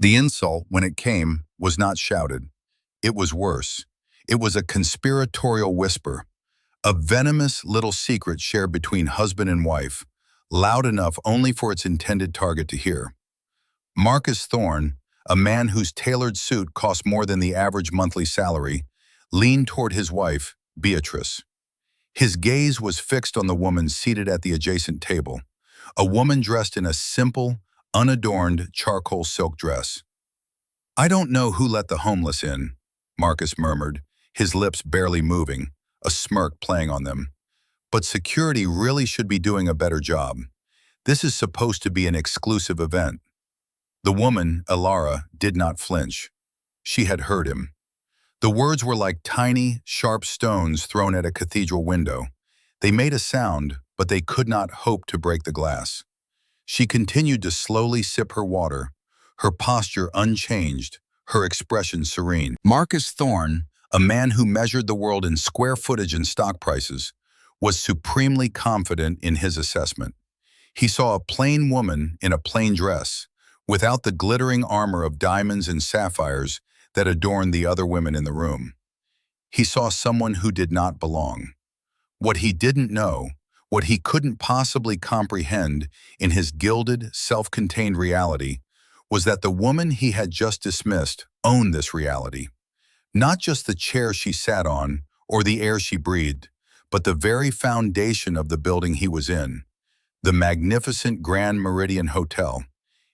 The insult, when it came, was not shouted. It was worse. It was a conspiratorial whisper, a venomous little secret shared between husband and wife, loud enough only for its intended target to hear. Marcus Thorne, a man whose tailored suit cost more than the average monthly salary, leaned toward his wife, Beatrice. His gaze was fixed on the woman seated at the adjacent table, a woman dressed in a simple, unadorned charcoal silk dress. "I don't know who let the homeless in," Marcus murmured, his lips barely moving, a smirk playing on them. "But security really should be doing a better job. This is supposed to be an exclusive event." The woman, Elara, did not flinch. She had heard him. The words were like tiny, sharp stones thrown at a cathedral window. They made a sound, but they could not hope to break the glass. She continued to slowly sip her water, her posture unchanged, her expression serene. Marcus Thorne, a man who measured the world in square footage and stock prices, was supremely confident in his assessment. He saw a plain woman in a plain dress, without the glittering armor of diamonds and sapphires that adorned the other women in the room. He saw someone who did not belong. What he didn't know, what he couldn't possibly comprehend in his gilded, self-contained reality, was that the woman he had just dismissed owned this reality. Not just the chair she sat on or the air she breathed, but the very foundation of the building he was in, the magnificent Grand Meridian Hotel,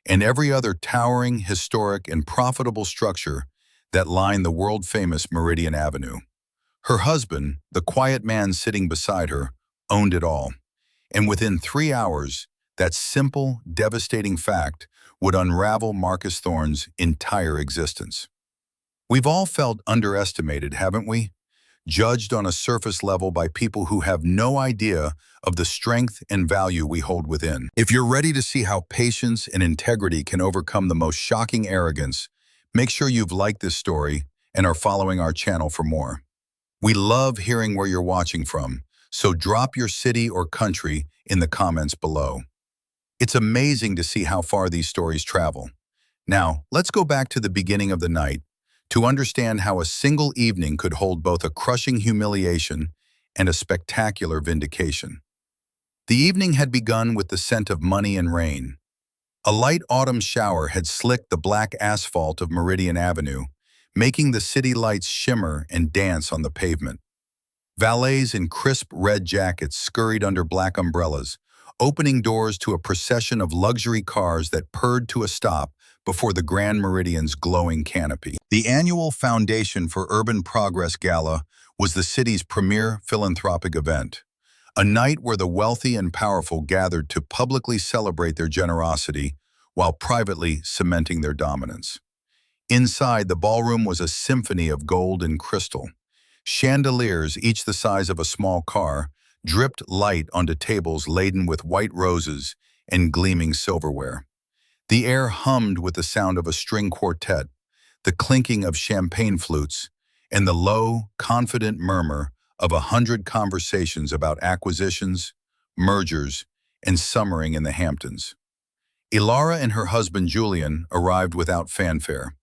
and every other towering, historic, and profitable structure that lined the world-famous Meridian Avenue. Her husband, the quiet man sitting beside her, owned it all. And within 3 hours, that simple, devastating fact would unravel Marcus Thorne's entire existence. We've all felt underestimated, haven't we? Judged on a surface level by people who have no idea of the strength and value we hold within. If you're ready to see how patience and integrity can overcome the most shocking arrogance, make sure you've liked this story and are following our channel for more. We love hearing where you're watching from, so drop your city or country in the comments below. It's amazing to see how far these stories travel. Now, let's go back to the beginning of the night to understand how a single evening could hold both a crushing humiliation and a spectacular vindication. The evening had begun with the scent of money and rain. A light autumn shower had slicked the black asphalt of Meridian Avenue, making the city lights shimmer and dance on the pavement. Valets in crisp red jackets scurried under black umbrellas, opening doors to a procession of luxury cars that purred to a stop before the Grand Meridian's glowing canopy. The annual Foundation for Urban Progress Gala was the city's premier philanthropic event, a night where the wealthy and powerful gathered to publicly celebrate their generosity while privately cementing their dominance. Inside, the ballroom was a symphony of gold and crystal. Chandeliers, each the size of a small car, dripped light onto tables laden with white roses and gleaming silverware. The air hummed with the sound of a string quartet, the clinking of champagne flutes, and the low, confident murmur of 100 conversations about acquisitions, mergers, and summering in the Hamptons. Elara and her husband Julian arrived without fanfare.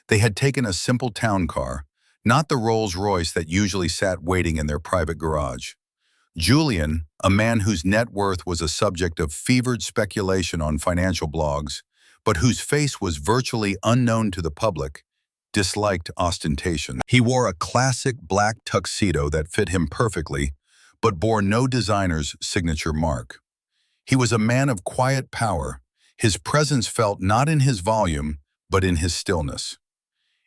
They had taken a simple town car, not the Rolls-Royce that usually sat waiting in their private garage. Julian, a man whose net worth was a subject of fevered speculation on financial blogs, but whose face was virtually unknown to the public, disliked ostentation. He wore a classic black tuxedo that fit him perfectly, but bore no designer's signature mark. He was a man of quiet power, his presence felt not in his volume, but in his stillness.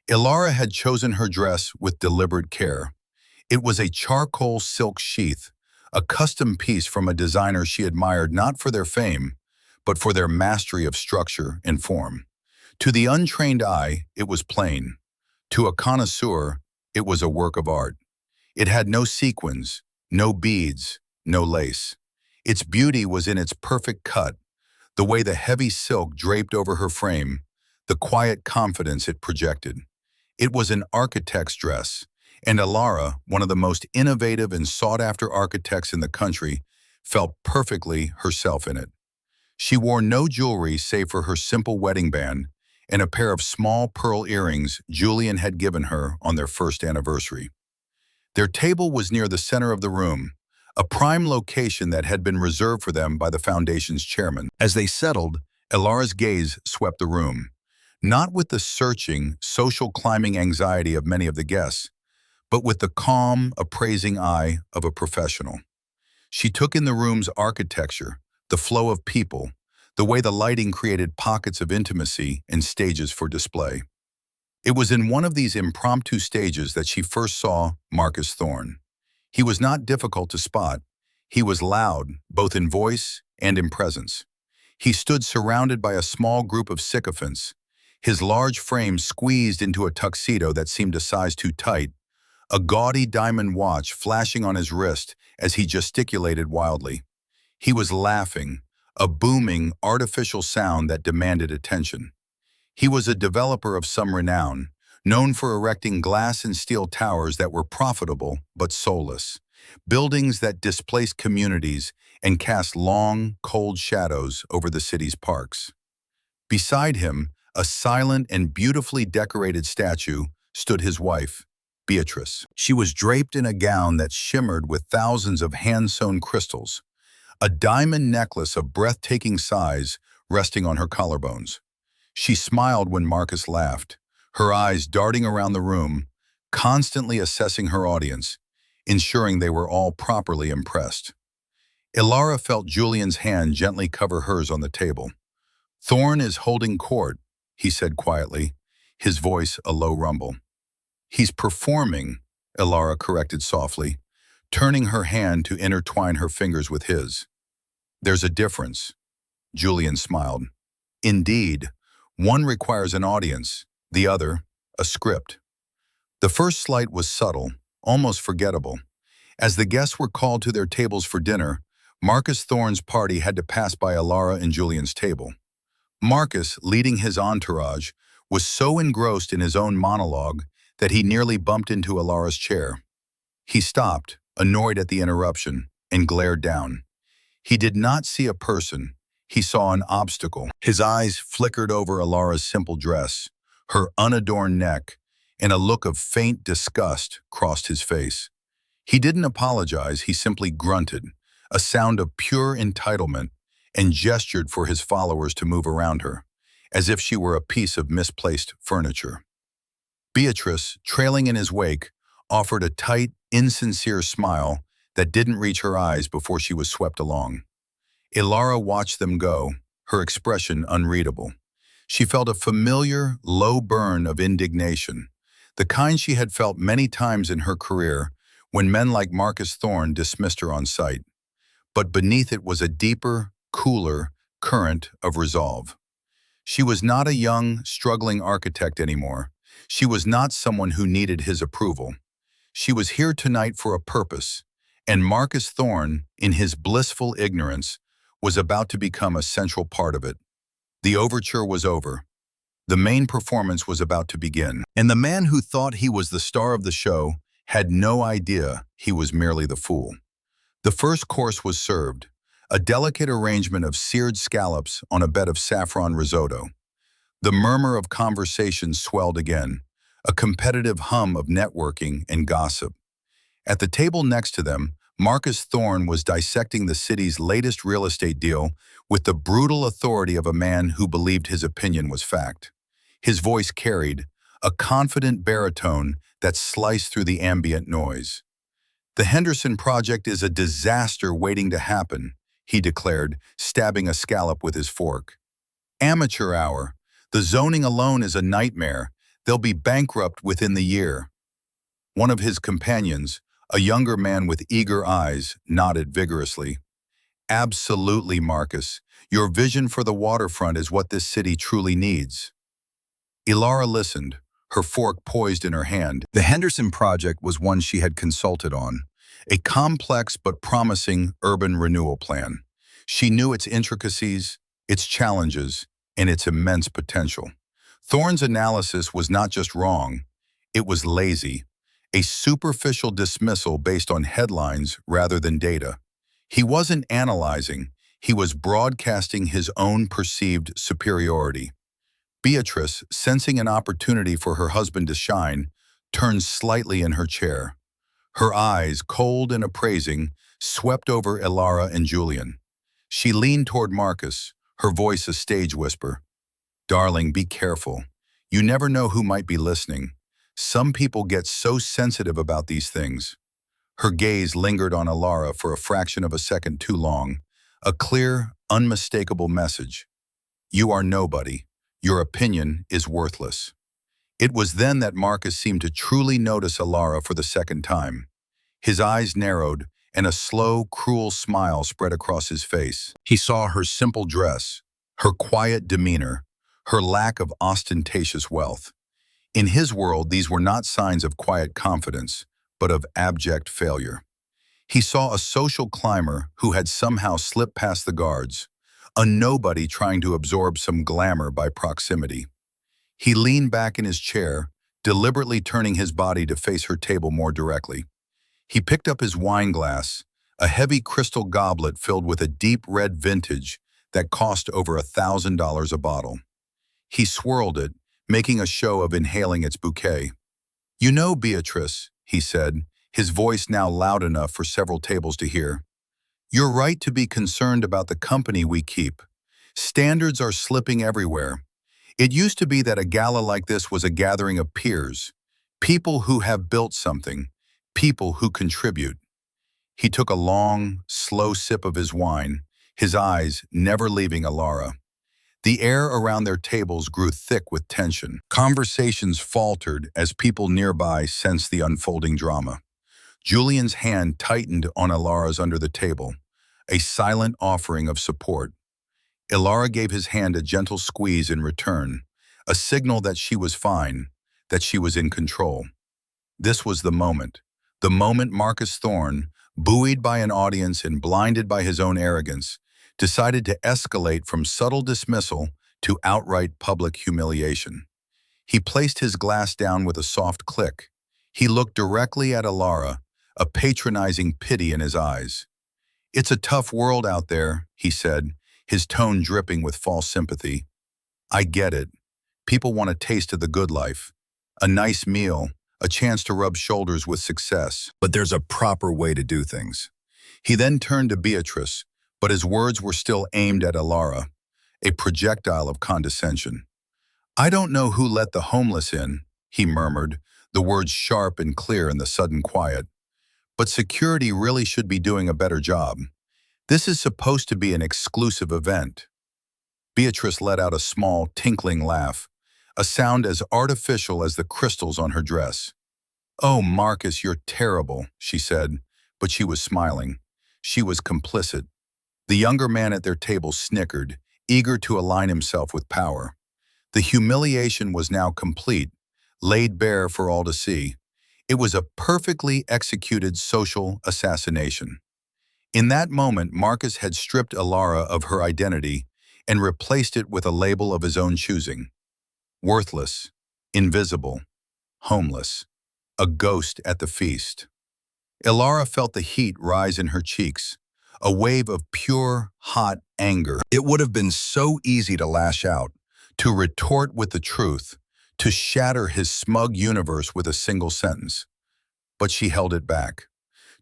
Elara had chosen her dress with deliberate care. It was a charcoal silk sheath, a custom piece from a designer she admired not for their fame, but for their mastery of structure and form. To the untrained eye, it was plain. To a connoisseur, it was a work of art. It had no sequins, no beads, no lace. Its beauty was in its perfect cut, the way the heavy silk draped over her frame, the quiet confidence it projected. It was an architect's dress, and Elara, one of the most innovative and sought-after architects in the country, felt perfectly herself in it. She wore no jewelry save for her simple wedding band, and a pair of small pearl earrings Julian had given her on their first anniversary. Their table was near the center of the room, a prime location that had been reserved for them by the foundation's chairman. As they settled, Elara's gaze swept the room, not with the searching, social climbing anxiety of many of the guests, but with the calm, appraising eye of a professional. She took in the room's architecture, the flow of people, the way the lighting created pockets of intimacy and stages for display. It was in one of these impromptu stages that she first saw Marcus Thorne. He was not difficult to spot. He was loud, both in voice and in presence. He stood surrounded by a small group of sycophants, his large frame squeezed into a tuxedo that seemed a size too tight, a gaudy diamond watch flashing on his wrist as he gesticulated wildly. He was laughing, a booming, artificial sound that demanded attention. He was a developer of some renown, known for erecting glass and steel towers that were profitable but soulless, buildings that displaced communities and cast long, cold shadows over the city's parks. Beside him, a silent and beautifully decorated statue, stood his wife, Beatrice. She was draped in a gown that shimmered with thousands of hand-sewn crystals, a diamond necklace of breathtaking size resting on her collarbones. She smiled when Marcus laughed, her eyes darting around the room, constantly assessing her audience, ensuring they were all properly impressed. Elara felt Julian's hand gently cover hers on the table. "Thorne is holding court," he said quietly, his voice a low rumble. "He's performing," Elara corrected softly, turning her hand to intertwine her fingers with his. "There's a difference," Julian smiled. "Indeed. One requires an audience, the other, a script." The first slight was subtle, almost forgettable. As the guests were called to their tables for dinner, Marcus Thorne's party had to pass by Elara and Julian's table. Marcus, leading his entourage, was so engrossed in his own monologue that he nearly bumped into Elara's chair. He stopped, annoyed at the interruption, and glared down. He did not see a person. He saw an obstacle. His eyes flickered over Elara's simple dress, her unadorned neck, and a look of faint disgust crossed his face. He didn't apologize, he simply grunted, a sound of pure entitlement, and gestured for his followers to move around her, as if she were a piece of misplaced furniture. Beatrice, trailing in his wake, offered a tight, insincere smile that didn't reach her eyes before she was swept along. Elara watched them go, her expression unreadable. She felt a familiar, low burn of indignation, the kind she had felt many times in her career when men like Marcus Thorne dismissed her on sight. But beneath it was a deeper, cooler current of resolve. She was not a young, struggling architect anymore. She was not someone who needed his approval. She was here tonight for a purpose, and Marcus Thorne, in his blissful ignorance, was about to become a central part of it. The overture was over. The main performance was about to begin, and the man who thought he was the star of the show had no idea he was merely the fool. The first course was served, a delicate arrangement of seared scallops on a bed of saffron risotto. The murmur of conversation swelled again, a competitive hum of networking and gossip. At the table next to them, Marcus Thorne was dissecting the city's latest real estate deal with the brutal authority of a man who believed his opinion was fact. His voice carried, a confident baritone that sliced through the ambient noise. "The Henderson project is a disaster waiting to happen," he declared, stabbing a scallop with his fork. "Amateur hour. The zoning alone is a nightmare. They'll be bankrupt within the year." One of his companions, a younger man with eager eyes, nodded vigorously. "Absolutely, Marcus. Your vision for the waterfront is what this city truly needs." Elara listened, her fork poised in her hand. The Henderson project was one she had consulted on, a complex but promising urban renewal plan. She knew its intricacies, its challenges, and its immense potential. Thorne's analysis was not just wrong, it was lazy, a superficial dismissal based on headlines rather than data. He wasn't analyzing, he was broadcasting his own perceived superiority. Beatrice, sensing an opportunity for her husband to shine, turned slightly in her chair. Her eyes, cold and appraising, swept over Elara and Julian. She leaned toward Marcus, her voice a stage whisper. "Darling, be careful. You never know who might be listening. Some people get so sensitive about these things." Her gaze lingered on Elara for a fraction of a second too long, a clear, unmistakable message. "You are nobody. Your opinion is worthless." It was then that Marcus seemed to truly notice Elara for the second time. His eyes narrowed, and a slow, cruel smile spread across his face. He saw her simple dress, her quiet demeanor, her lack of ostentatious wealth. In his world, these were not signs of quiet confidence, but of abject failure. He saw a social climber who had somehow slipped past the guards, a nobody trying to absorb some glamour by proximity. He leaned back in his chair, deliberately turning his body to face her table more directly. He picked up his wine glass, a heavy crystal goblet filled with a deep red vintage that cost over $1,000 a bottle. He swirled it, making a show of inhaling its bouquet. "You know, Beatrice," he said, his voice now loud enough for several tables to hear, "you're right to be concerned about the company we keep. Standards are slipping everywhere. It used to be that a gala like this was a gathering of peers, people who have built something, people who contribute." He took a long, slow sip of his wine, his eyes never leaving Elara. The air around their tables grew thick with tension. Conversations faltered as people nearby sensed the unfolding drama. Julian's hand tightened on Elara's under the table, a silent offering of support. Elara gave his hand a gentle squeeze in return, a signal that she was fine, that she was in control. This was the moment Marcus Thorne, buoyed by an audience and blinded by his own arrogance, decided to escalate from subtle dismissal to outright public humiliation. He placed his glass down with a soft click. He looked directly at Elara, a patronizing pity in his eyes. "It's a tough world out there," he said, his tone dripping with false sympathy. "I get it. People want a taste of the good life, a nice meal, a chance to rub shoulders with success. But there's a proper way to do things." He then turned to Beatrice, but his words were still aimed at Elara, a projectile of condescension. "I don't know who let the homeless in," he murmured, the words sharp and clear in the sudden quiet. "But security really should be doing a better job. This is supposed to be an exclusive event." Beatrice let out a small, tinkling laugh, a sound as artificial as the crystals on her dress. "Oh, Marcus, you're terrible," she said, but she was smiling. She was complicit. The younger man at their table snickered, eager to align himself with power. The humiliation was now complete, laid bare for all to see. It was a perfectly executed social assassination. In that moment, Marcus had stripped Elara of her identity and replaced it with a label of his own choosing. Worthless, invisible, homeless, a ghost at the feast. Elara felt the heat rise in her cheeks, a wave of pure, hot anger. It would have been so easy to lash out, to retort with the truth, to shatter his smug universe with a single sentence. But she held it back.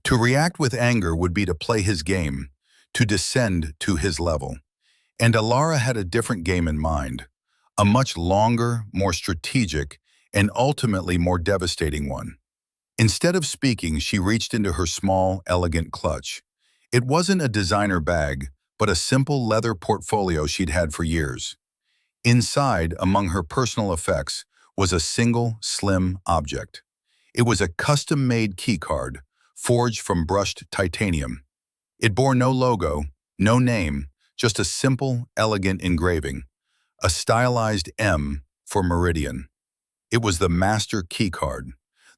To react with anger would be to play his game, to descend to his level. And Elara had a different game in mind, a much longer, more strategic, and ultimately more devastating one. Instead of speaking, she reached into her small, elegant clutch. It wasn't a designer bag, but a simple leather portfolio she'd had for years. Inside, among her personal effects, was a single, slim object. It was a custom-made keycard, forged from brushed titanium. It bore no logo, no name, just a simple, elegant engraving, a stylized M for Meridian. It was the master keycard,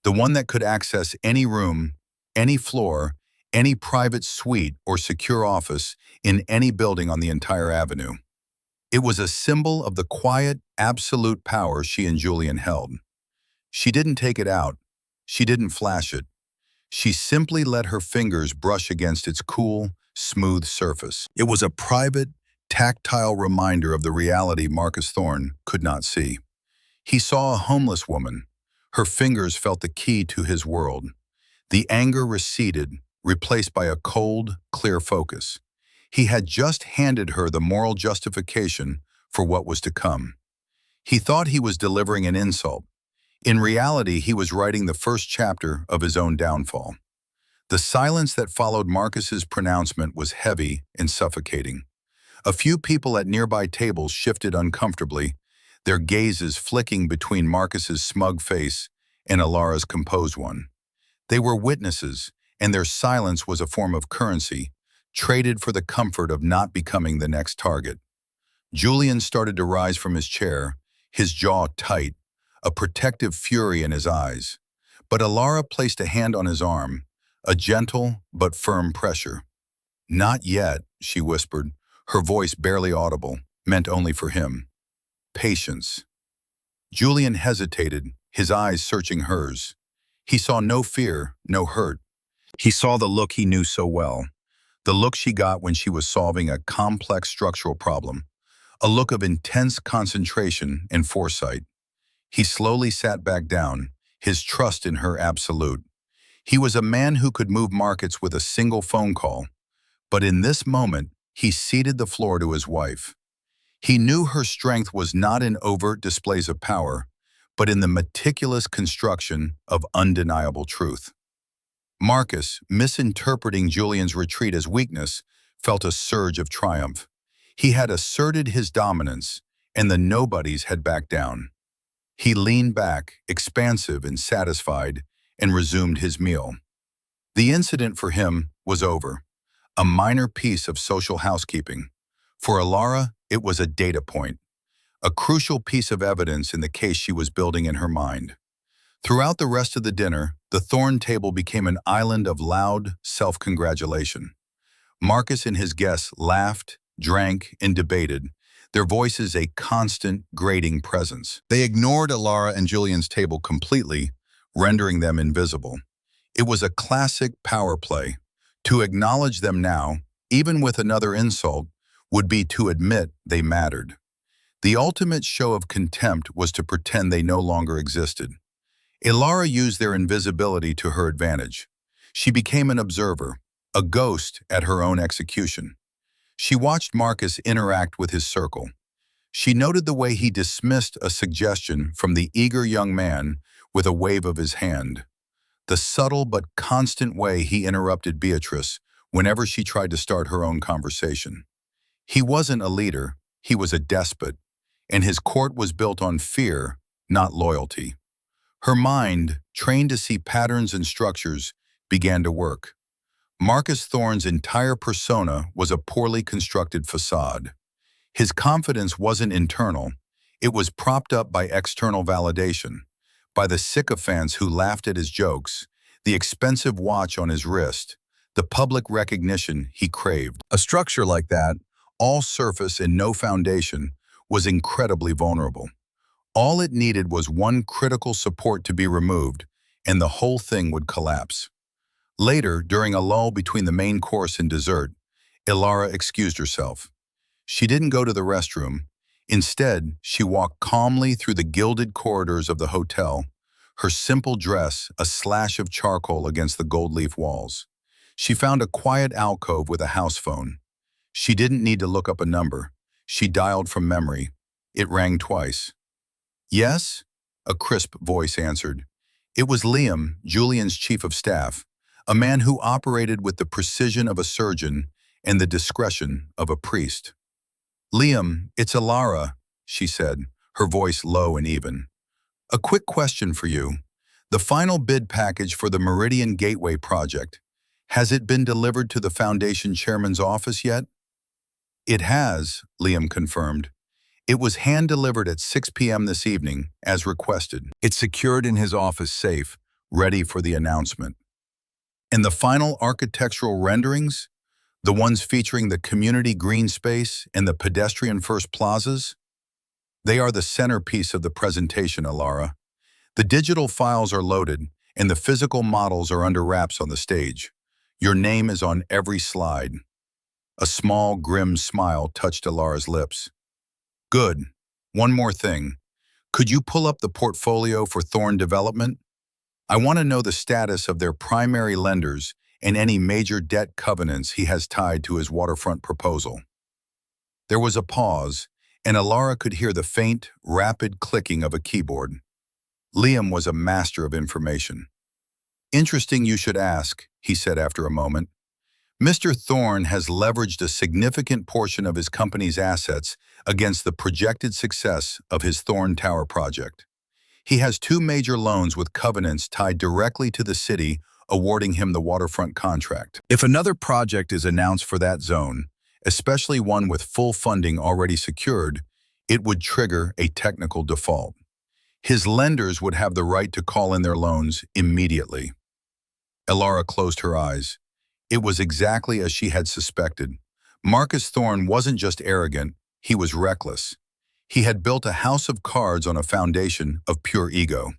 the one that could access any room, any floor, any private suite or secure office in any building on the entire avenue. It was a symbol of the quiet, absolute power she and Julian held. She didn't take it out. She didn't flash it. She simply let her fingers brush against its cool, smooth surface. It was a private, tactile reminder of the reality Marcus Thorne could not see. He saw a homeless woman. Her fingers felt the key to his world. The anger receded, replaced by a cold, clear focus. He had just handed her the moral justification for what was to come. He thought he was delivering an insult. In reality, he was writing the first chapter of his own downfall. The silence that followed Marcus's pronouncement was heavy and suffocating. A few people at nearby tables shifted uncomfortably, their gazes flicking between Marcus's smug face and Alara's composed one. They were witnesses, and their silence was a form of currency, traded for the comfort of not becoming the next target. Julian started to rise from his chair, his jaw tight, a protective fury in his eyes. But Alara placed a hand on his arm, a gentle but firm pressure. "Not yet," she whispered, her voice barely audible, meant only for him. "Patience." Julian hesitated, his eyes searching hers. He saw no fear, no hurt. He saw the look he knew so well, the look she got when she was solving a complex structural problem, a look of intense concentration and foresight. He slowly sat back down, his trust in her absolute. He was a man who could move markets with a single phone call, but in this moment, he ceded the floor to his wife. He knew her strength was not in overt displays of power, but in the meticulous construction of undeniable truth. Marcus, misinterpreting Julian's retreat as weakness, felt a surge of triumph. He had asserted his dominance, and the nobodies had backed down. He leaned back, expansive and satisfied, and resumed his meal. The incident for him was over, a minor piece of social housekeeping. For Alara, it was a data point, a crucial piece of evidence in the case she was building in her mind. Throughout the rest of the dinner, the Thorne table became an island of loud self-congratulation. Marcus and his guests laughed, drank, and debated, their voices a constant, grating presence. They ignored Alara and Julian's table completely, rendering them invisible. It was a classic power play. To acknowledge them now, even with another insult, would be to admit they mattered. The ultimate show of contempt was to pretend they no longer existed. Alara used their invisibility to her advantage. She became an observer, a ghost at her own execution. She watched Marcus interact with his circle. She noted the way he dismissed a suggestion from the eager young man with a wave of his hand. The subtle but constant way he interrupted Beatrice whenever she tried to start her own conversation. He wasn't a leader, he was a despot, and his court was built on fear, not loyalty. Her mind, trained to see patterns and structures, began to work. Marcus Thorne's entire persona was a poorly constructed facade. His confidence wasn't internal, it was propped up by external validation, by the sycophants who laughed at his jokes, the expensive watch on his wrist, the public recognition he craved. A structure like that, all surface and no foundation, was incredibly vulnerable. All it needed was one critical support to be removed, and the whole thing would collapse. Later, during a lull between the main course and dessert, Alara excused herself. She didn't go to the restroom. Instead, she walked calmly through the gilded corridors of the hotel, her simple dress a slash of charcoal against the gold leaf walls. She found a quiet alcove with a house phone. She didn't need to look up a number. She dialed from memory. It rang twice. "Yes?" a crisp voice answered. It was Liam, Julian's chief of staff, a man who operated with the precision of a surgeon and the discretion of a priest. "Liam, it's Alara," she said, her voice low and even. "A quick question for you. The final bid package for the Meridian Gateway project, has it been delivered to the Foundation chairman's office yet?" "It has," Liam confirmed. "It was hand-delivered at 6 p.m. this evening, as requested. It's secured in his office safe, ready for the announcement." And the final architectural renderings, the ones featuring the community green space and the pedestrian-first plazas, they are the centerpiece of the presentation, Alara. The digital files are loaded, and the physical models are under wraps on the stage. Your name is on every slide. A small, grim smile touched Alara's lips. Good. One more thing. Could you pull up the portfolio for Thorn Development? I want to know the status of their primary lenders and any major debt covenants he has tied to his waterfront proposal. There was a pause, and Alara could hear the faint, rapid clicking of a keyboard. Liam was a master of information. Interesting you should ask, he said after a moment. Mr. Thorne has leveraged a significant portion of his company's assets against the projected success of his Thorn Tower project. He has two major loans with covenants tied directly to the city awarding him the waterfront contract. If another project is announced for that zone, especially one with full funding already secured, it would trigger a technical default. His lenders would have the right to call in their loans immediately. Alara closed her eyes. It was exactly as she had suspected. Marcus Thorne wasn't just arrogant, he was reckless. He had built a house of cards on a foundation of pure ego.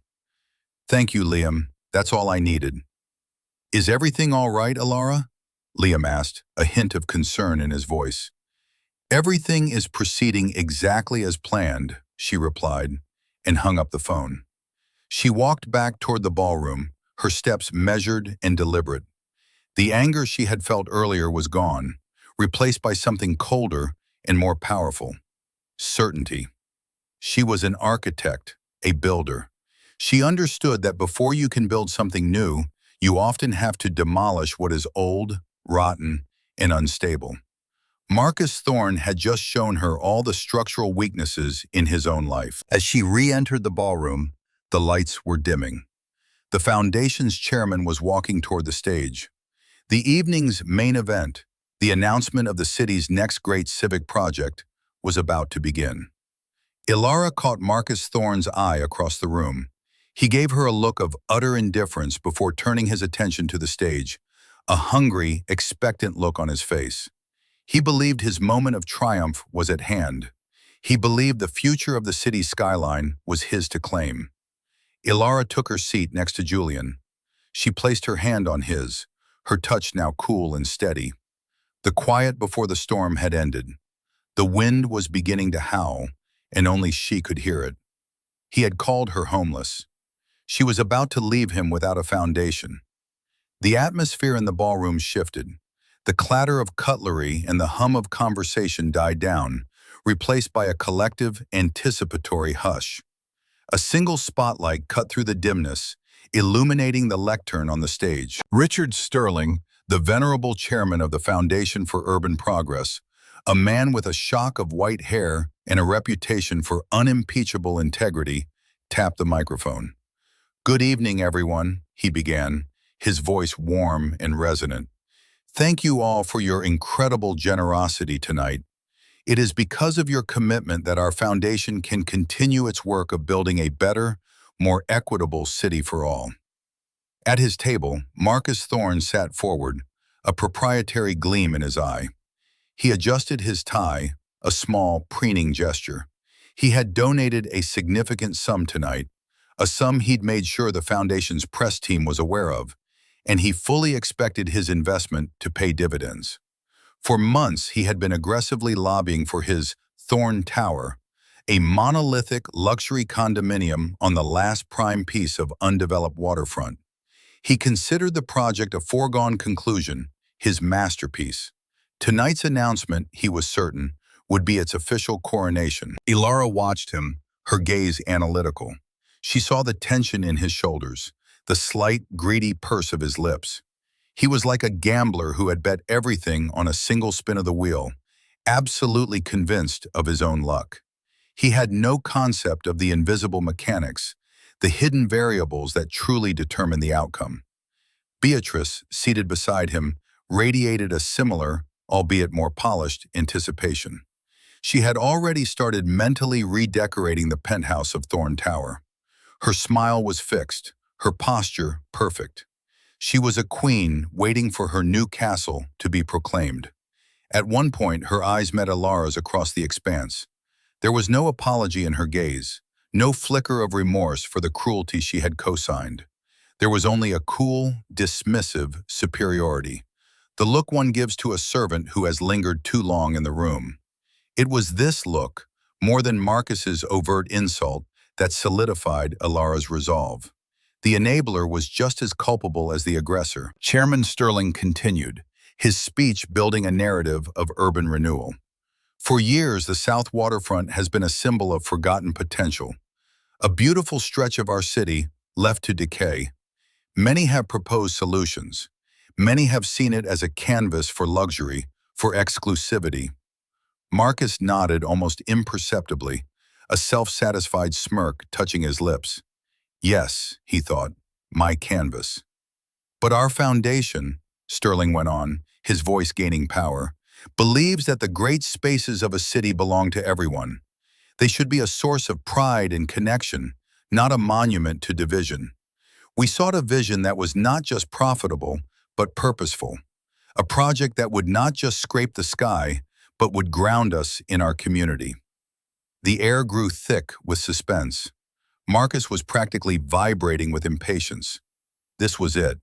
Thank you, Liam. That's all I needed. Is everything all right, Alara? Liam asked, a hint of concern in his voice. Everything is proceeding exactly as planned, she replied, and hung up the phone. She walked back toward the ballroom, her steps measured and deliberate. The anger she had felt earlier was gone, replaced by something colder and more powerful. Certainty. She was an architect, a builder. She understood that before you can build something new, you often have to demolish what is old, rotten, and unstable. Marcus Thorne had just shown her all the structural weaknesses in his own life. As she re-entered the ballroom, the lights were dimming. The foundation's chairman was walking toward the stage. The evening's main event, the announcement of the city's next great civic project, was about to begin. Alara caught Marcus Thorne's eye across the room. He gave her a look of utter indifference before turning his attention to the stage, a hungry, expectant look on his face. He believed his moment of triumph was at hand. He believed the future of the city's skyline was his to claim. Alara took her seat next to Julian. She placed her hand on his, her touch now cool and steady. The quiet before the storm had ended. The wind was beginning to howl, and only she could hear it. He had called her homeless. She was about to leave him without a foundation. The atmosphere in the ballroom shifted. The clatter of cutlery and the hum of conversation died down, replaced by a collective, anticipatory hush. A single spotlight cut through the dimness, illuminating the lectern on the stage. Richard Sterling, the venerable chairman of the Foundation for Urban Progress, a man with a shock of white hair and a reputation for unimpeachable integrity, tapped the microphone. "Good evening, everyone," he began, his voice warm and resonant. "Thank you all for your incredible generosity tonight. It is because of your commitment that our foundation can continue its work of building a better, more equitable city for all." At his table, Marcus Thorne sat forward, a proprietary gleam in his eye. He adjusted his tie, a small, preening gesture. He had donated a significant sum tonight, a sum he'd made sure the Foundation's press team was aware of, and he fully expected his investment to pay dividends. For months, he had been aggressively lobbying for his Thorn Tower, a monolithic luxury condominium on the last prime piece of undeveloped waterfront. He considered the project a foregone conclusion, his masterpiece. Tonight's announcement, he was certain, would be its official coronation. Alara watched him, her gaze analytical. She saw the tension in his shoulders, the slight, greedy purse of his lips. He was like a gambler who had bet everything on a single spin of the wheel, absolutely convinced of his own luck. He had no concept of the invisible mechanics, the hidden variables that truly determine the outcome. Beatrice, seated beside him, radiated a similar, albeit more polished, anticipation. She had already started mentally redecorating the penthouse of Thorn Tower. Her smile was fixed, her posture perfect. She was a queen waiting for her new castle to be proclaimed. At one point, her eyes met Alara's across the expanse. There was no apology in her gaze, no flicker of remorse for the cruelty she had co-signed. There was only a cool, dismissive superiority. the look one gives to a servant who has lingered too long in the room. It was this look, more than Marcus's overt insult, that solidified Ilara's resolve. The enabler was just as culpable as the aggressor. Chairman Sterling continued, his speech building a narrative of urban renewal. For years, the South Waterfront has been a symbol of forgotten potential, a beautiful stretch of our city left to decay. Many have proposed solutions. Many have seen it as a canvas for luxury, for exclusivity. Marcus nodded almost imperceptibly, a self-satisfied smirk touching his lips. Yes, he thought, my canvas. But our foundation, Sterling went on, his voice gaining power, believes that the great spaces of a city belong to everyone. They should be a source of pride and connection, not a monument to division. We sought a vision that was not just profitable, but purposeful. A project that would not just scrape the sky, but would ground us in our community. The air grew thick with suspense. Marcus was practically vibrating with impatience. This was it.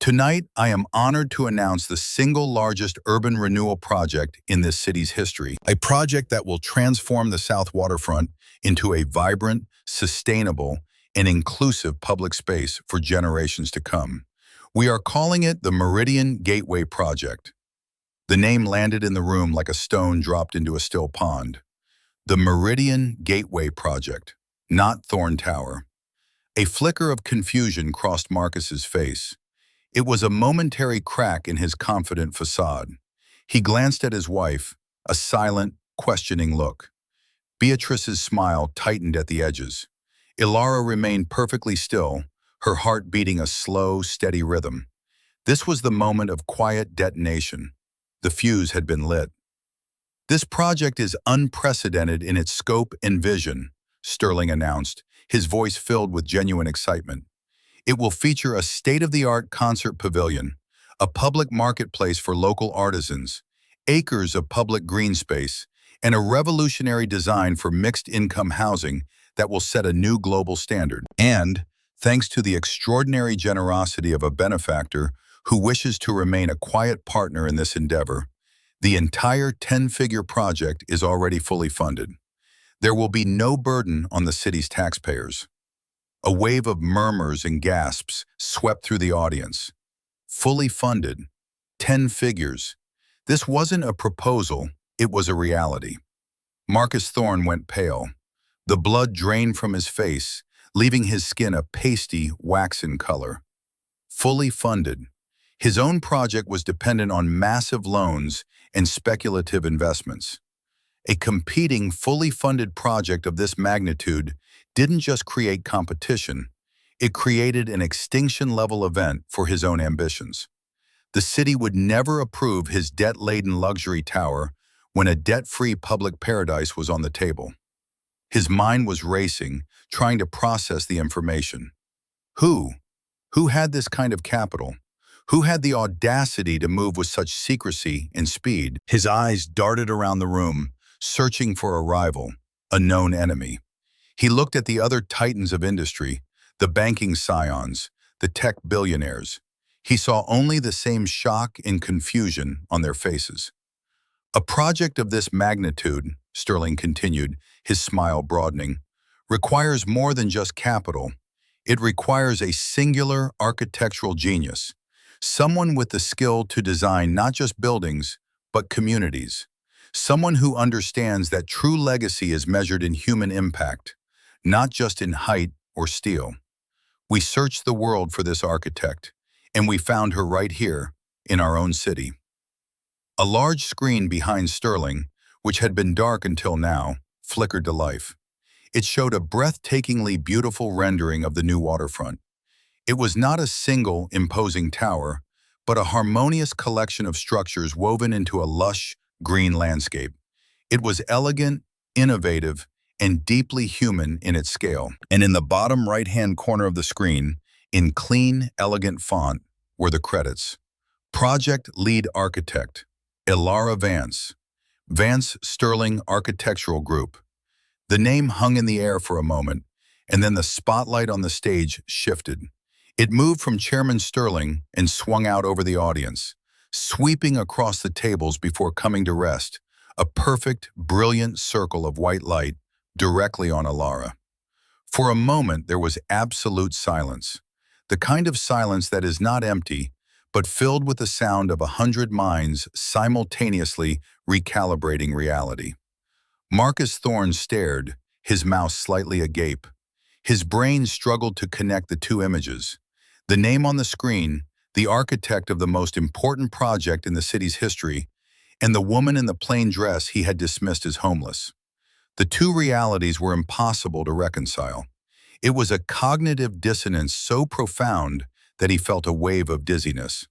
Tonight, I am honored to announce the single largest urban renewal project in this city's history, a project that will transform the South Waterfront into a vibrant, sustainable, and inclusive public space for generations to come. We are calling it the Meridian Gateway Project. The name landed in the room like a stone dropped into a still pond. The Meridian Gateway Project, not Thorn Tower. A flicker of confusion crossed Marcus's face. It was a momentary crack in his confident facade. He glanced at his wife, a silent, questioning look. Beatrice's smile tightened at the edges. Ilara remained perfectly still, her heart beating a slow, steady rhythm. This was the moment of quiet detonation. The fuse had been lit. This project is unprecedented in its scope and vision, Sterling announced, his voice filled with genuine excitement. It will feature a state-of-the-art concert pavilion, a public marketplace for local artisans, acres of public green space, and a revolutionary design for mixed-income housing that will set a new global standard. And, thanks to the extraordinary generosity of a benefactor who wishes to remain a quiet partner in this endeavor, the entire 10-figure project is already fully funded. There will be no burden on the city's taxpayers. A wave of murmurs and gasps swept through the audience. Fully funded. 10 figures. This wasn't a proposal, it was a reality. Marcus Thorne went pale. The blood drained from his face, leaving his skin a pasty, waxen color. Fully funded. His own project was dependent on massive loans and speculative investments. A competing, fully funded project of this magnitude didn't just create competition, it created an extinction-level event for his own ambitions. The city would never approve his debt-laden luxury tower when a debt-free public paradise was on the table. His mind was racing, trying to process the information. Who? Who had this kind of capital? Who had the audacity to move with such secrecy and speed? His eyes darted around the room, searching for a rival, a known enemy. He looked at the other titans of industry, the banking scions, the tech billionaires. He saw only the same shock and confusion on their faces. A project of this magnitude, Sterling continued, his smile broadening, requires more than just capital. It requires a singular architectural genius, someone with the skill to design not just buildings, but communities. Someone who understands that true legacy is measured in human impact, not just in height or steel. We searched the world for this architect, and we found her right here, in our own city. A large screen behind Sterling, which had been dark until now, flickered to life. It showed a breathtakingly beautiful rendering of the new waterfront. It was not a single, imposing tower, but a harmonious collection of structures woven into a lush, green landscape. It was elegant, innovative, and deeply human in its scale. And in the bottom right-hand corner of the screen, in clean, elegant font, were the credits. Project Lead Architect, Ilara Vance, Vance Sterling Architectural Group. The name hung in the air for a moment, and then the spotlight on the stage shifted. It moved from Chairman Sterling and swung out over the audience. sweeping across the tables before coming to rest, a perfect, brilliant circle of white light directly on Alara. For a moment, there was absolute silence, the kind of silence that is not empty, but filled with the sound of 100 minds simultaneously recalibrating reality. Marcus Thorne stared, his mouth slightly agape. His brain struggled to connect the two images. The name on the screen, the architect of the most important project in the city's history, and the woman in the plain dress he had dismissed as homeless. The two realities were impossible to reconcile. It was a cognitive dissonance so profound that he felt a wave of dizziness.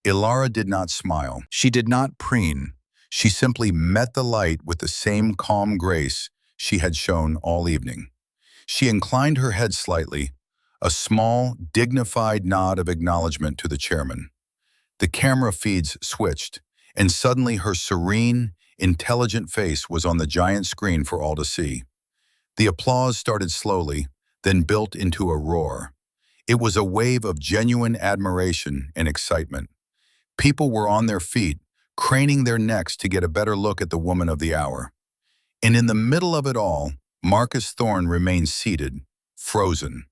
Ilara did not smile. She did not preen. She simply met the light with the same calm grace she had shown all evening. She inclined her head slightly, a small, dignified nod of acknowledgement to the chairman. The camera feeds switched, and suddenly her serene, intelligent face was on the giant screen for all to see. The applause started slowly, then built into a roar. It was a wave of genuine admiration and excitement. People were on their feet, craning their necks to get a better look at the woman of the hour. And in the middle of it all, Marcus Thorne remained seated, frozen.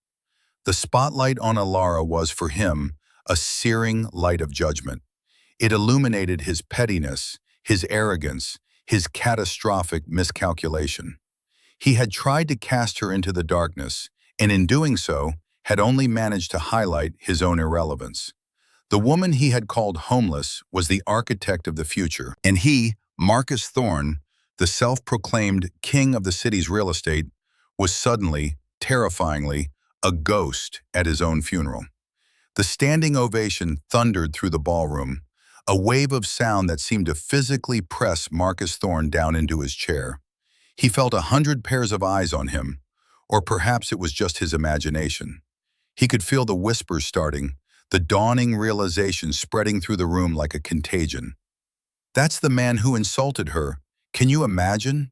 The spotlight on Alara was, for him, a searing light of judgment. It illuminated his pettiness, his arrogance, his catastrophic miscalculation. He had tried to cast her into the darkness, and in doing so, had only managed to highlight his own irrelevance. The woman he had called homeless was the architect of the future, and he, Marcus Thorne, the self-proclaimed king of the city's real estate, was suddenly, terrifyingly, a ghost at his own funeral. The standing ovation thundered through the ballroom, a wave of sound that seemed to physically press Marcus Thorne down into his chair. He felt 100 pairs of eyes on him, or perhaps it was just his imagination. He could feel the whispers starting, the dawning realization spreading through the room like a contagion. That's the man who insulted her. Can you imagine?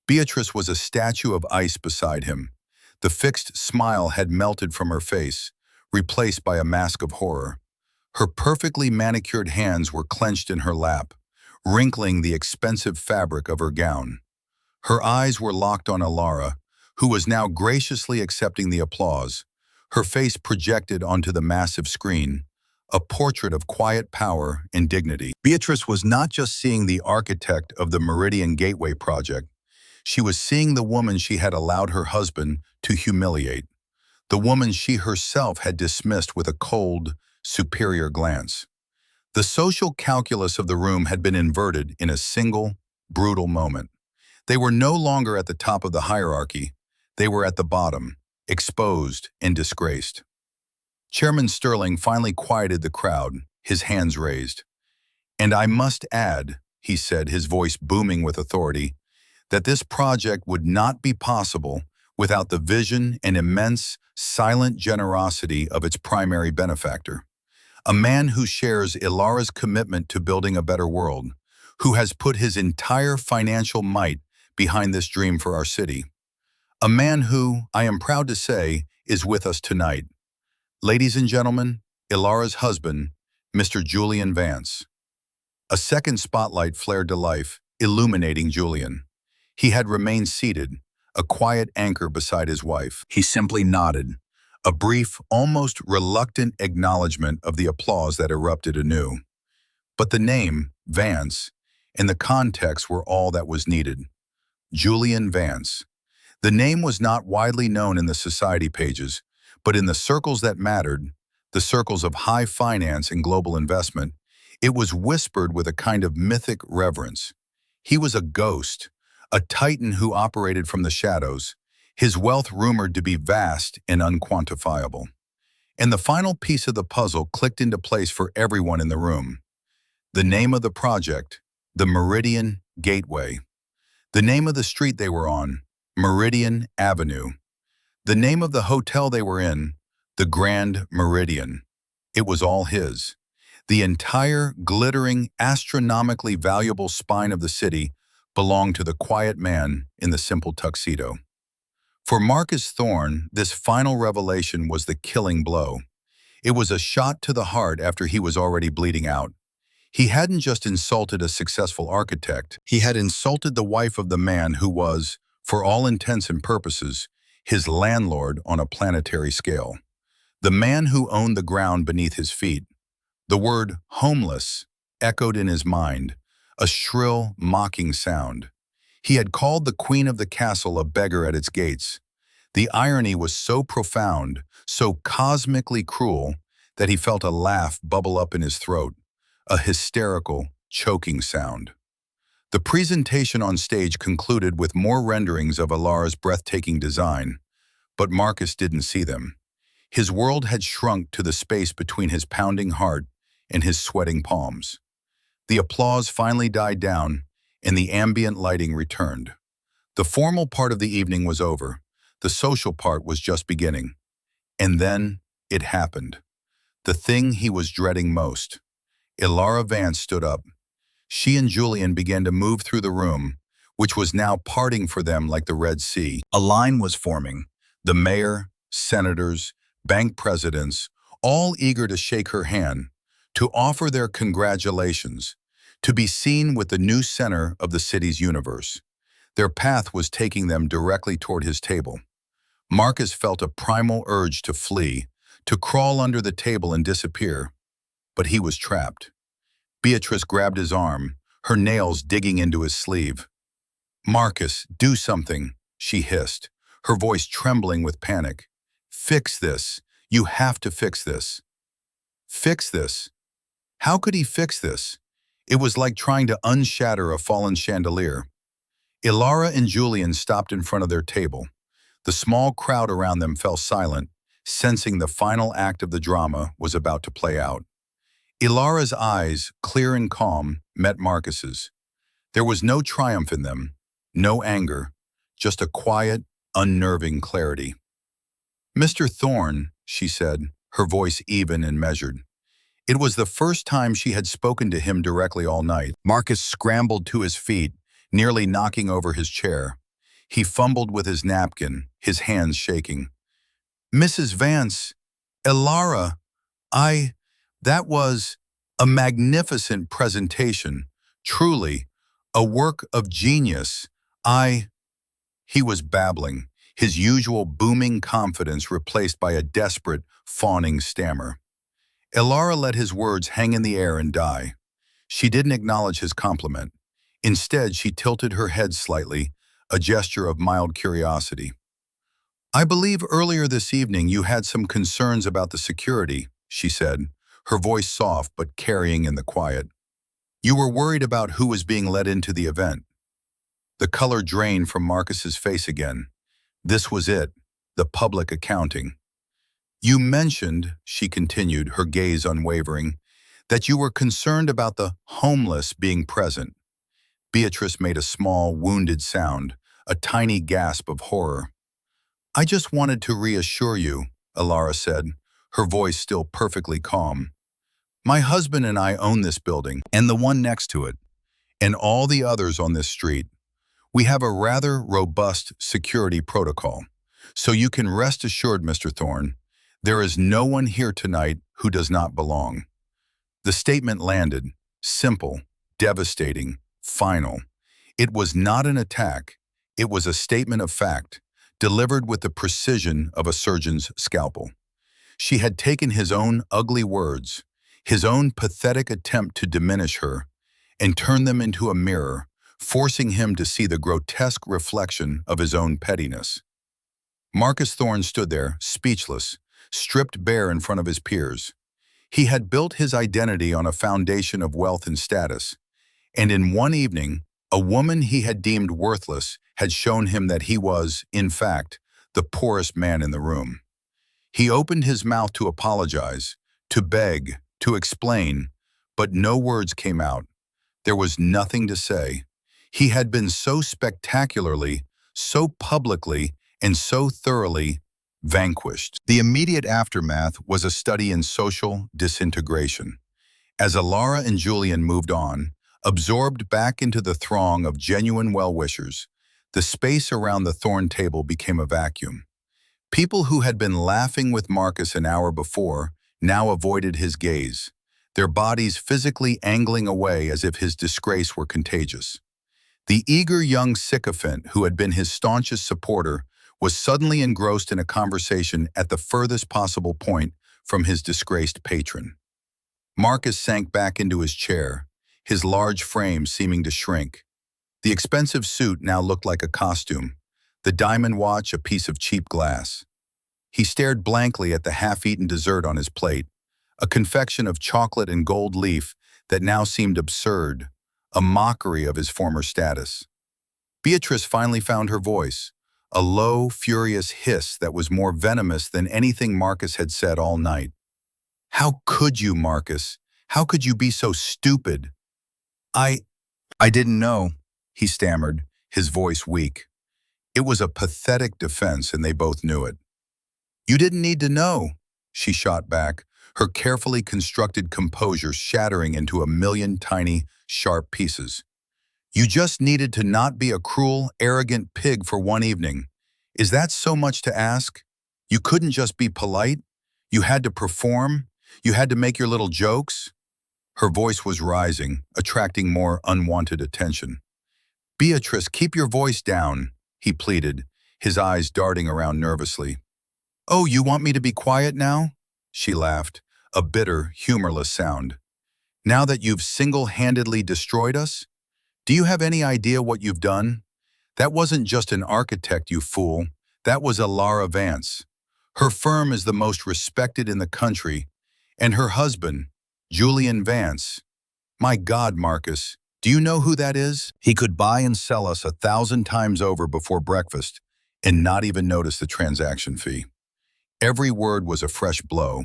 Beatrice was a statue of ice beside him. The fixed smile had melted from her face, replaced by a mask of horror. Her perfectly manicured hands were clenched in her lap, wrinkling the expensive fabric of her gown. Her eyes were locked on Alara, who was now graciously accepting the applause, her face projected onto the massive screen, a portrait of quiet power and dignity. Beatrice was not just seeing the architect of the Meridian Gateway project. She was seeing the woman she had allowed her husband to humiliate, the woman she herself had dismissed with a cold, superior glance. The social calculus of the room had been inverted in a single, brutal moment. They were no longer at the top of the hierarchy. They were at the bottom, exposed and disgraced. Chairman Sterling finally quieted the crowd, his hands raised. "And I must add," he said, his voice booming with authority, "that this project would not be possible without the vision and immense, silent generosity of its primary benefactor. A man who shares Ilara's commitment to building a better world, who has put his entire financial might behind this dream for our city. A man who, I am proud to say, is with us tonight. Ladies and gentlemen, Ilara's husband, Mr. Julian Vance." A second spotlight flared to life, illuminating Julian. He had remained seated, a quiet anchor beside his wife. He simply nodded, a brief, almost reluctant acknowledgement of the applause that erupted anew. But the name, Vance, and the context were all that was needed. Julian Vance. The name was not widely known in the society pages, but in the circles that mattered, the circles of high finance and global investment, it was whispered with a kind of mythic reverence. He was a ghost, a titan who operated from the shadows, his wealth rumored to be vast and unquantifiable. And the final piece of the puzzle clicked into place for everyone in the room. The name of the project, the Meridian Gateway. The name of the street they were on, Meridian Avenue. The name of the hotel they were in, the Grand Meridian. It was all his. The entire glittering, astronomically valuable spine of the city belonged to the quiet man in the simple tuxedo. For Marcus Thorne, this final revelation was the killing blow. It was a shot to the heart after he was already bleeding out. He hadn't just insulted a successful architect, he had insulted the wife of the man who was, for all intents and purposes, his landlord on a planetary scale. The man who owned the ground beneath his feet. The word homeless echoed in his mind, a shrill, mocking sound. He had called the queen of the castle a beggar at its gates. The irony was so profound, so cosmically cruel, that he felt a laugh bubble up in his throat, a hysterical, choking sound. The presentation on stage concluded with more renderings of Alara's breathtaking design, but Marcus didn't see them. His world had shrunk to the space between his pounding heart and his sweating palms. The applause finally died down, and the ambient lighting returned. The formal part of the evening was over. The social part was just beginning. And then it happened. The thing he was dreading most. Alara Vance stood up. She and Julian began to move through the room, which was now parting for them like the Red Sea. A line was forming. The mayor, senators, bank presidents, all eager to shake her hand, to offer their congratulations, to be seen with the new center of the city's universe. Their path was taking them directly toward his table. Marcus felt a primal urge to flee, to crawl under the table and disappear, but he was trapped. Beatrice grabbed his arm, her nails digging into his sleeve. "Marcus, do something," she hissed, her voice trembling with panic. "Fix this. You have to fix this." Fix this? How could he fix this? It was like trying to unshatter a fallen chandelier. Alara and Julian stopped in front of their table. The small crowd around them fell silent, sensing the final act of the drama was about to play out. Ilara's eyes, clear and calm, met Marcus's. There was no triumph in them, no anger, just a quiet, unnerving clarity. "Mr. Thorne," she said, her voice even and measured. It was the first time she had spoken to him directly all night. Marcus scrambled to his feet, nearly knocking over his chair. He fumbled with his napkin, his hands shaking. "Mrs. Vance, Alara, that was a magnificent presentation, truly, a work of genius. He was babbling, his usual booming confidence replaced by a desperate, fawning stammer. Alara let his words hang in the air and die. She didn't acknowledge his compliment. Instead, she tilted her head slightly, a gesture of mild curiosity. "I believe earlier this evening you had some concerns about the security," she said, her voice soft but carrying in the quiet. "You were worried about who was being let into the event." The color drained from Marcus's face again. This was it, the public accounting. "You mentioned," she continued, her gaze unwavering, "that you were concerned about the homeless being present." Beatrice made a small, wounded sound, a tiny gasp of horror. "I just wanted to reassure you," Alara said, her voice still perfectly calm. "My husband and I own this building, and the one next to it, and all the others on this street. We have a rather robust security protocol, so you can rest assured, Mr. Thorne, there is no one here tonight who does not belong." The statement landed, simple, devastating, final. It was not an attack. It was a statement of fact, delivered with the precision of a surgeon's scalpel. She had taken his own ugly words, his own pathetic attempt to diminish her, and turned them into a mirror, forcing him to see the grotesque reflection of his own pettiness. Marcus Thorne stood there, speechless, stripped bare in front of his peers. He had built his identity on a foundation of wealth and status, and in one evening, a woman he had deemed worthless had shown him that he was, in fact, the poorest man in the room. He opened his mouth to apologize, to beg, to explain, but no words came out. There was nothing to say. He had been so spectacularly, so publicly, and so thoroughly vanquished. The immediate aftermath was a study in social disintegration. As Alara and Julian moved on, absorbed back into the throng of genuine well-wishers, the space around the Thorne table became a vacuum. People who had been laughing with Marcus an hour before now avoided his gaze. their bodies physically angling away as if his disgrace were contagious. The eager young sycophant who had been his staunchest supporter was suddenly engrossed in a conversation at the furthest possible point from his disgraced patron. Marcus sank back into his chair, his large frame seeming to shrink. The expensive suit now looked like a costume, the diamond watch a piece of cheap glass. He stared blankly at the half-eaten dessert on his plate, a confection of chocolate and gold leaf that now seemed absurd, a mockery of his former status. Beatrice finally found her voice, a low, furious hiss that was more venomous than anything Marcus had said all night. "How could you, Marcus? How could you be so stupid?" I didn't know," he stammered, his voice weak. It was a pathetic defense, and they both knew it. "You didn't need to know," she shot back, her carefully constructed composure shattering into a million tiny, sharp pieces. "You just needed to not be a cruel, arrogant pig for one evening. Is that so much to ask? You couldn't just be polite? You had to perform? You had to make your little jokes?" Her voice was rising, attracting more unwanted attention. "Beatrice, keep your voice down," he pleaded, his eyes darting around nervously. "Oh, you want me to be quiet now?" She laughed, a bitter, humorless sound. "Now that you've single-handedly destroyed us? Do you have any idea what you've done? That wasn't just an architect, you fool. That was Lara Vance. Her firm is the most respected in the country, and her husband, Julian Vance. My God, Marcus, do you know who that is? He could buy and sell us 1,000 times over before breakfast and not even notice the transaction fee." Every word was a fresh blow.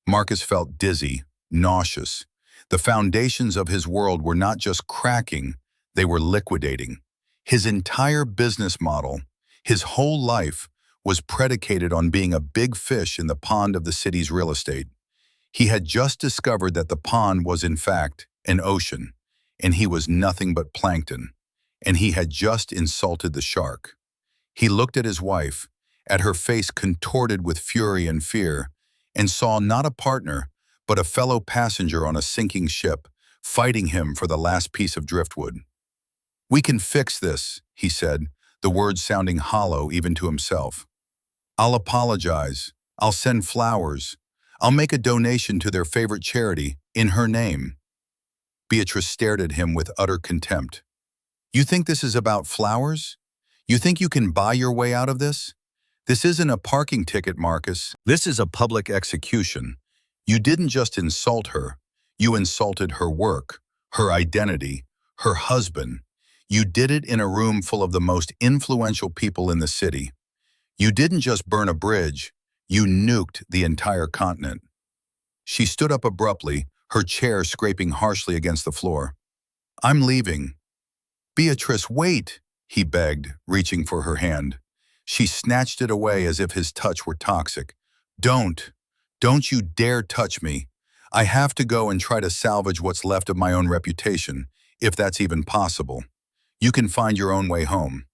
Marcus felt dizzy, nauseous. The foundations of his world were not just cracking, they were liquidating. His entire business model, his whole life, was predicated on being a big fish in the pond of the city's real estate. He had just discovered that the pond was in fact an ocean, and he was nothing but plankton, and he had just insulted the shark. He looked at his wife, at her face contorted with fury and fear, and saw not a partner, but a fellow passenger on a sinking ship, fighting him for the last piece of driftwood. "We can fix this," he said, the words sounding hollow even to himself. "I'll apologize. I'll send flowers. I'll make a donation to their favorite charity, in her name." Beatrice stared at him with utter contempt. "You think this is about flowers? You think you can buy your way out of this? This isn't a parking ticket, Marcus. This is a public execution. You didn't just insult her. You insulted her work, her identity, her husband. You did it in a room full of the most influential people in the city. You didn't just burn a bridge. You nuked the entire continent." She stood up abruptly, her chair scraping harshly against the floor. "I'm leaving." "Beatrice, wait," he begged, reaching for her hand. She snatched it away as if his touch were toxic. Don't you dare touch me. I have to go and try to salvage what's left of my own reputation, if that's even possible. You can find your own way home."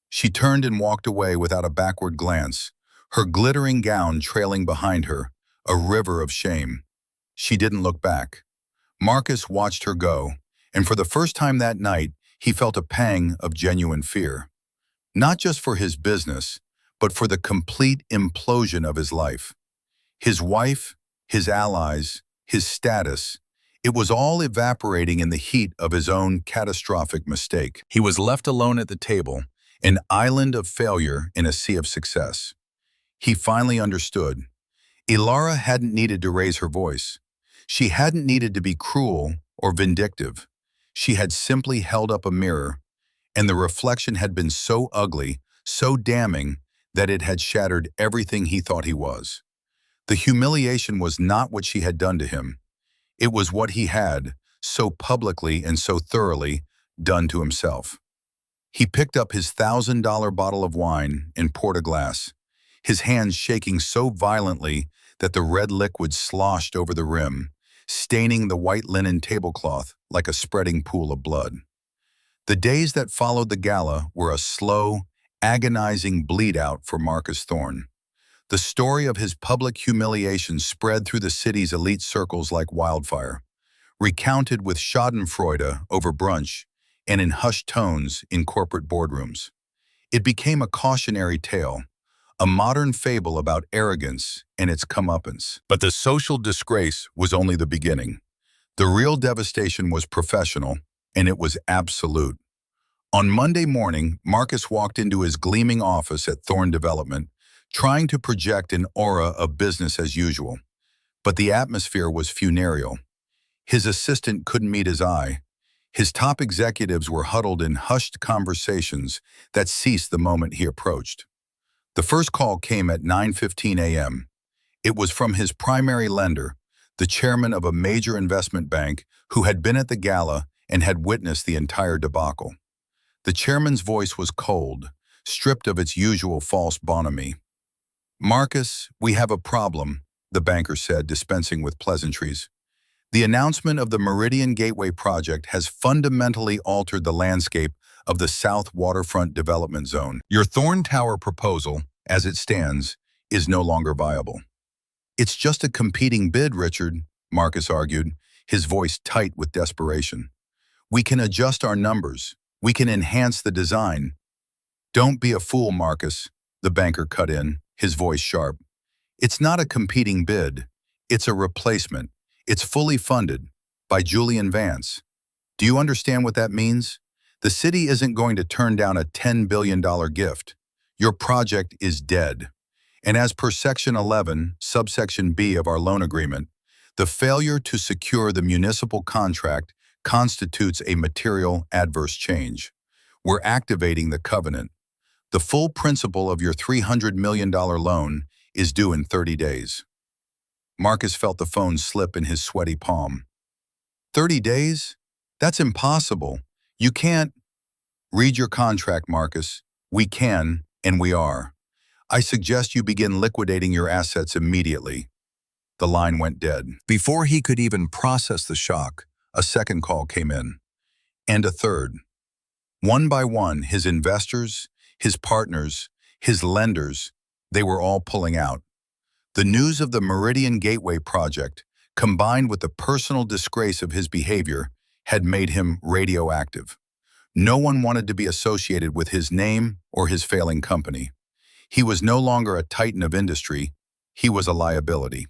She turned and walked away without a backward glance, her glittering gown trailing behind her, a river of shame. She didn't look back. Marcus watched her go, and for the first time that night, he felt a pang of genuine fear. Not just for his business, but for the complete implosion of his life. His wife, his allies, his status, it was all evaporating in the heat of his own catastrophic mistake. He was left alone at the table, an island of failure in a sea of success. He finally understood. Ilara hadn't needed to raise her voice. She hadn't needed to be cruel or vindictive. She had simply held up a mirror, and the reflection had been so ugly, so damning, that it had shattered everything he thought he was. The humiliation was not what she had done to him. It was what he had, so publicly and so thoroughly, done to himself. He picked up his $1,000 bottle of wine and poured a glass, his hands shaking so violently that the red liquid sloshed over the rim, staining the white linen tablecloth like a spreading pool of blood. The days that followed the gala were a slow, agonizing bleed-out for Marcus Thorne. The story of his public humiliation spread through the city's elite circles like wildfire, recounted with schadenfreude over brunch and in hushed tones in corporate boardrooms. It became a cautionary tale, a modern fable about arrogance and its comeuppance. But the social disgrace was only the beginning. The real devastation was professional, and it was absolute. On Monday morning, Marcus walked into his gleaming office at Thorne Development, trying to project an aura of business as usual. But the atmosphere was funereal. His assistant couldn't meet his eye. His top executives were huddled in hushed conversations that ceased the moment he approached. The first call came at 9:15 a.m. It was from his primary lender, the chairman of a major investment bank who had been at the gala and had witnessed the entire debacle. The chairman's voice was cold, stripped of its usual false bonhomie. "Marcus, we have a problem," the banker said, dispensing with pleasantries. "The announcement of the Meridian Gateway project has fundamentally altered the landscape of the South Waterfront Development Zone. Your Thorne Tower proposal, as it stands, is no longer viable." "It's just a competing bid, Richard," Marcus argued, his voice tight with desperation. "We can adjust our numbers. We can enhance the design." "Don't be a fool, Marcus," the banker cut in, his voice sharp. "It's not a competing bid. It's a replacement. It's fully funded by Julian Vance. Do you understand what that means? The city isn't going to turn down a $10 billion gift. Your project is dead. And as per Section 11, subsection B of our loan agreement, the failure to secure the municipal contract constitutes a material adverse change. We're activating the covenant. The full principal of your $300 million loan is due in 30 days. Marcus felt the phone slip in his sweaty palm. 30 days? That's impossible. You can't. Read your contract, Marcus. We can, and we are. I suggest you begin liquidating your assets immediately. The line went dead. Before he could even process the shock, a second call came in. And a third. One by one, his investors, his partners, his lenders, they were all pulling out. The news of the Meridian Gateway project, combined with the personal disgrace of his behavior, had made him radioactive. No one wanted to be associated with his name or his failing company. He was no longer a titan of industry, he was a liability.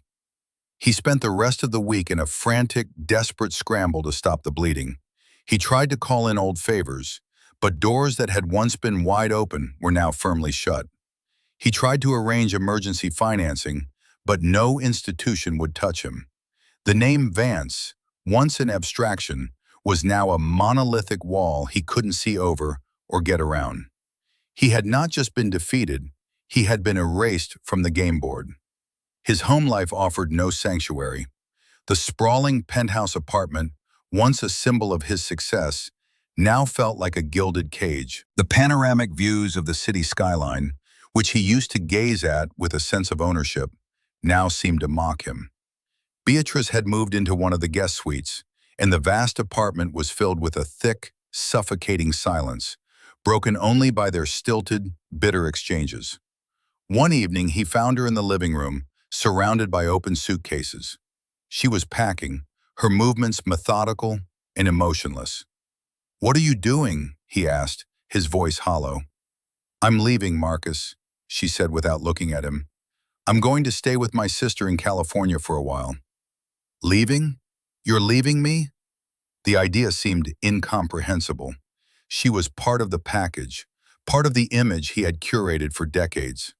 He spent the rest of the week in a frantic, desperate scramble to stop the bleeding. He tried to call in old favors, but doors that had once been wide open were now firmly shut. He tried to arrange emergency financing, but no institution would touch him. The name Vance, once an abstraction, was now a monolithic wall he couldn't see over or get around. He had not just been defeated, he had been erased from the game board. His home life offered no sanctuary. The sprawling penthouse apartment, once a symbol of his success, now felt like a gilded cage. The panoramic views of the city skyline, which he used to gaze at with a sense of ownership, now seemed to mock him. Beatrice had moved into one of the guest suites, and the vast apartment was filled with a thick, suffocating silence, broken only by their stilted, bitter exchanges. One evening, he found her in the living room, surrounded by open suitcases. She was packing, her movements methodical and emotionless. "What are you doing?" he asked, his voice hollow. "I'm leaving, Marcus," she said without looking at him. "I'm going to stay with my sister in California for a while." "Leaving? You're leaving me?" The idea seemed incomprehensible. She was part of the package, part of the image he had curated for decades.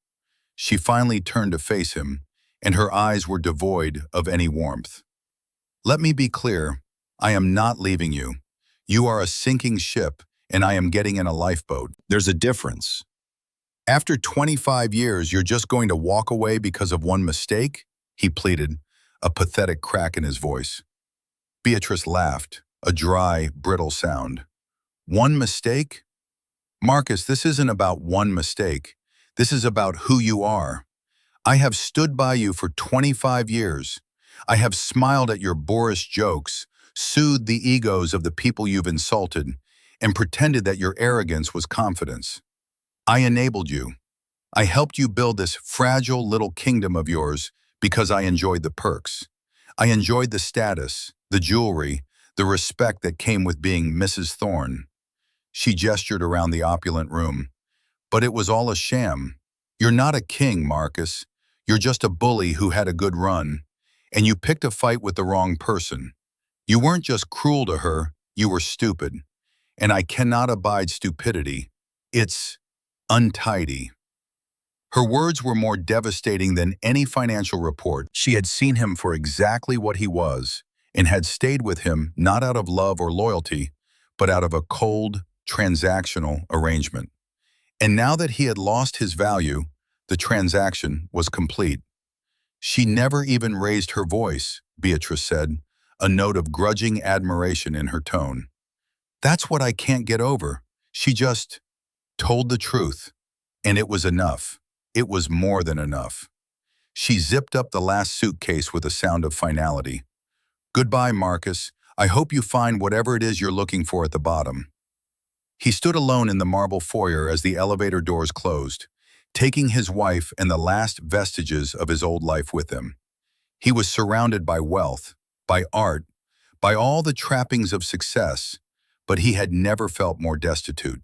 She finally turned to face him, and her eyes were devoid of any warmth. "Let me be clear. I am not leaving you. You are a sinking ship, and I am getting in a lifeboat. There's a difference. After 25 years, you're just going to walk away because of one mistake?" he pleaded, a pathetic crack in his voice. Beatrice laughed, a dry, brittle sound. "One mistake? Marcus, this isn't about one mistake. This is about who you are. I have stood by you for 25 years. I have smiled at your boorish jokes, soothed the egos of the people you've insulted, and pretended that your arrogance was confidence. I enabled you. I helped you build this fragile little kingdom of yours because I enjoyed the perks. I enjoyed the status, the jewelry, the respect that came with being Mrs. Thorne. She gestured around the opulent room. But it was all a sham. You're not a king, Marcus. You're just a bully who had a good run. And you picked a fight with the wrong person. You weren't just cruel to her, you were stupid. And I cannot abide stupidity. It's untidy. Her words were more devastating than any financial report. She had seen him for exactly what he was, and had stayed with him not out of love or loyalty, but out of a cold, transactional arrangement. And now that he had lost his value, the transaction was complete. She never even raised her voice, Beatrice said, a note of grudging admiration in her tone. That's what I can't get over. She just told the truth, and it was enough. It was more than enough. She zipped up the last suitcase with a sound of finality. Goodbye, Marcus. I hope you find whatever it is you're looking for at the bottom. He stood alone in the marble foyer as the elevator doors closed, taking his wife and the last vestiges of his old life with him. He was surrounded by wealth, by art, by all the trappings of success, but he had never felt more destitute.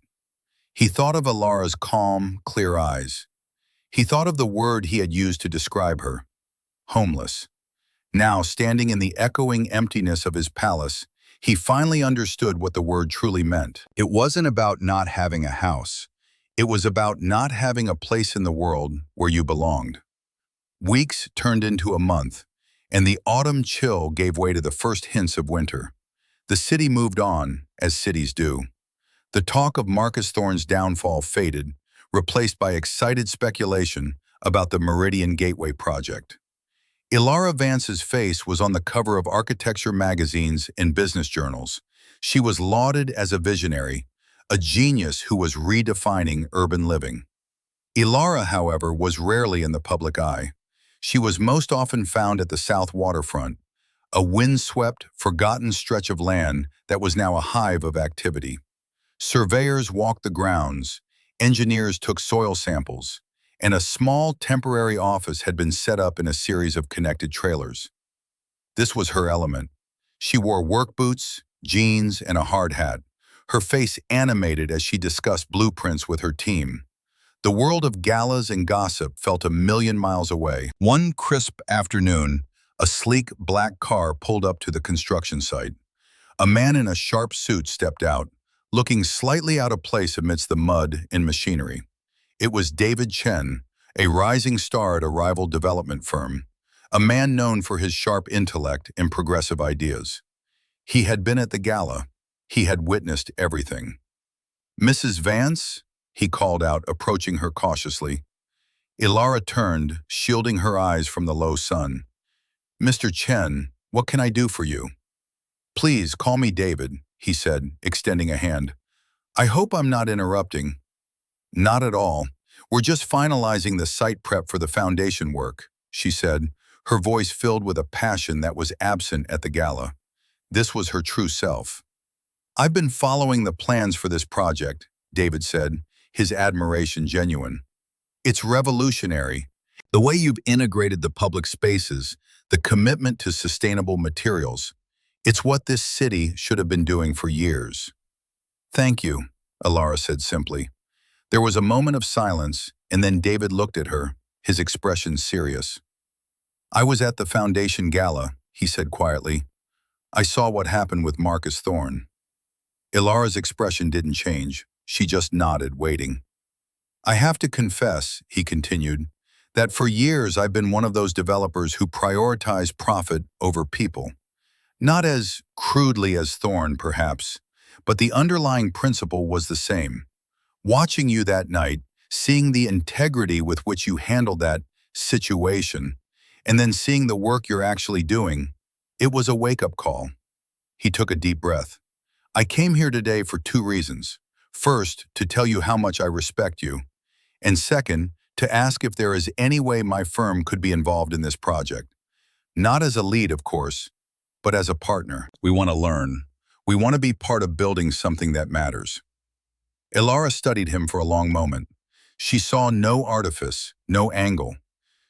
He thought of Alara's calm, clear eyes. He thought of the word he had used to describe her, homeless. Now, standing in the echoing emptiness of his palace, he finally understood what the word truly meant. It wasn't about not having a house. It was about not having a place in the world where you belonged. Weeks turned into a month, and the autumn chill gave way to the first hints of winter. The city moved on, as cities do. The talk of Marcus Thorne's downfall faded, replaced by excited speculation about the Meridian Gateway project. Ilara Vance's face was on the cover of architecture magazines and business journals. She was lauded as a visionary, a genius who was redefining urban living. Ilara, however, was rarely in the public eye. She was most often found at the South Waterfront, a windswept, forgotten stretch of land that was now a hive of activity. Surveyors walked the grounds, engineers took soil samples, and a small temporary office had been set up in a series of connected trailers. This was her element. She wore work boots, jeans, and a hard hat, her face animated as she discussed blueprints with her team. The world of galas and gossip felt a million miles away. One crisp afternoon, a sleek black car pulled up to the construction site. A man in a sharp suit stepped out, looking slightly out of place amidst the mud and machinery. It was David Chen, a rising star at a rival development firm, a man known for his sharp intellect and progressive ideas. He had been at the gala. He had witnessed everything. "Mrs. Vance?" he called out, approaching her cautiously. Ilara turned, shielding her eyes from the low sun. "Mr. Chen, what can I do for you?" "Please, call me David," he said, extending a hand. "I hope I'm not interrupting." "Not at all. We're just finalizing the site prep for the foundation work," she said, her voice filled with a passion that was absent at the gala. This was her true self. "I've been following the plans for this project," David said, his admiration genuine. "It's revolutionary. The way you've integrated the public spaces, the commitment to sustainable materials. It's what this city should have been doing for years." "Thank you," Ilara said simply. There was a moment of silence, and then David looked at her, his expression serious. "I was at the foundation gala," he said quietly. "I saw what happened with Marcus Thorne." Ilara's expression didn't change. She just nodded, waiting. "I have to confess," he continued, "that for years I've been one of those developers who prioritize profit over people. Not as crudely as Thorne, perhaps, but the underlying principle was the same. Watching you that night, seeing the integrity with which you handled that situation, and then seeing the work you're actually doing, it was a wake-up call." He took a deep breath. "I came here today for two reasons. First, to tell you how much I respect you, and second, to ask if there is any way my firm could be involved in this project. Not as a lead, of course, but as a partner. We want to learn. We want to be part of building something that matters." Ilara studied him for a long moment. She saw no artifice, no angle.